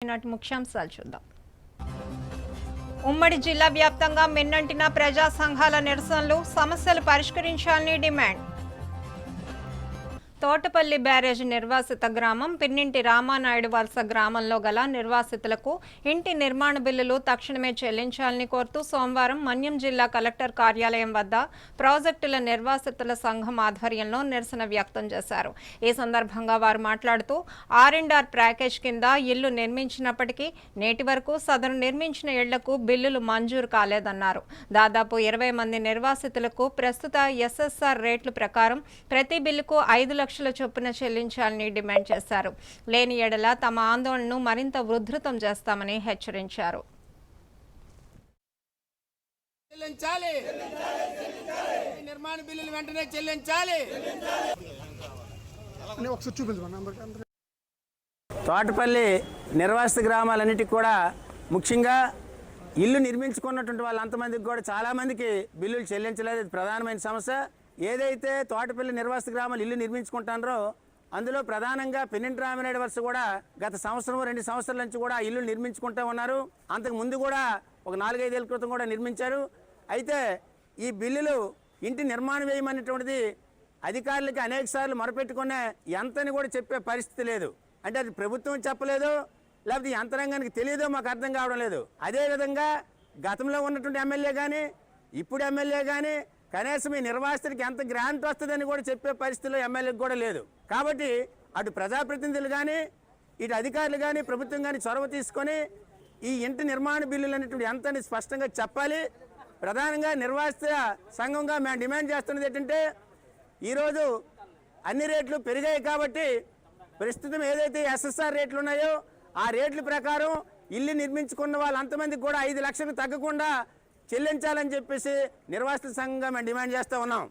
ఈనాటి ముఖ్యాంశాలు చూద్దాం. ఉమ్మడి జిల్లా వ్యాప్తంగా మిన్నంటిన ప్రజా సంఘాల నిరసనలు, సమస్యలు పరిష్కరించాలని డిమాండ్. తోటపల్లి బ్యారేజ్ నిర్వాసిత గ్రామం పిన్నింటి రామానాయుడు వలస గ్రామంలో గల నిర్వాసితులకు ఇంటి నిర్మాణ బిల్లులు తక్షణమే చెల్లించాలని కోరుతూ సోమవారం మన్యం జిల్లా కలెక్టర్ కార్యాలయం వద్ద ప్రాజెక్టుల నిర్వాసితుల సంఘం ఆధ్వర్యంలో నిరసన వ్యక్తం చేశారు. ఈ సందర్భంగా వారు మాట్లాడుతూ R&R ప్యాకేజ్ కింద ఇల్లు నిర్మించినప్పటికీ నేటి వరకు సదరు నిర్మించిన ఇళ్లకు బిల్లులు మంజూరు కాలేదన్నారు. దాదాపు 20 మంది నిర్వాసితులకు ప్రస్తుత SSR రేట్ల ప్రకారం ప్రతి బిల్లుకు 5 లక్షల చొప్పున చెల్లించాలని డిమాండ్ చేశారు. లేని ఎడల తమ ఆందోళనను మరింత ఉధృతం చేస్తామని హెచ్చరించారు. తోటపల్లి నిర్వాసిత గ్రామాలన్నిటికీ కూడా ముఖ్యంగా ఇల్లు నిర్మించుకున్నటువంటి వాళ్ళంతమందికి కూడా చాలామందికి బిల్లులు చెల్లించలేదు. ఇది ప్రధానమైన సమస్య. ఏదైతే తోటపల్లి నిర్వాసిత గ్రామాలు ఇల్లు నిర్మించుకుంటారో అందులో ప్రధానంగా పిన్నింటి రామానాయుడు వలస కూడా గత సంవత్సరం 2 సంవత్సరాల నుంచి కూడా ఇల్లు నిర్మించుకుంటూ ఉన్నారు. అంతకు ముందు కూడా ఒక 4-5 ఏళ్ల క్రితం కూడా నిర్మించారు. అయితే ఈ బిల్లులు ఇంటి నిర్మాణ వ్యయం అనేటువంటిది అధికారులకి అనేక సార్లు మొరపెట్టుకునే ఎంతని కూడా చెప్పే పరిస్థితి లేదు. అంటే అది ప్రభుత్వం చెప్పలేదు, లేకపోతే యంత్రాంగానికి తెలియదో మాకు అర్థం కావడం లేదు. అదేవిధంగా గతంలో ఉన్నటువంటి ఎమ్మెల్యే కానీ ఇప్పుడు ఎమ్మెల్యే కానీ కనీసం ఈ నిర్వాసితుడికి ఎంత గ్రాంట్ వస్తుందని కూడా చెప్పే పరిస్థితిలో ఎమ్మెల్యేకి కూడా లేదు. కాబట్టి అటు ప్రజాప్రతినిధులు కానీ ఇటు అధికారులు కానీ ప్రభుత్వం కానీ చొరవ తీసుకొని ఈ ఇంటి నిర్మాణ బిల్లులు అనేటువంటి ఎంతని స్పష్టంగా చెప్పాలి. ప్రధానంగా నిర్వాసిత సంఘంగా మేము డిమాండ్ చేస్తున్నది ఏంటంటే ఈరోజు అన్ని రేట్లు పెరిగాయి కాబట్టి ప్రస్తుతం ఏదైతే SSR రేట్లు ఉన్నాయో ఆ రేట్ల ప్రకారం ఇల్లు నిర్మించుకున్న వాళ్ళంతమందికి కూడా 5 లక్షలకు తగ్గకుండా చెల్లించాలని చెప్పేసి నిర్వాసిత సంఘంగా మేము డిమాండ్ చేస్తూ ఉన్నాం.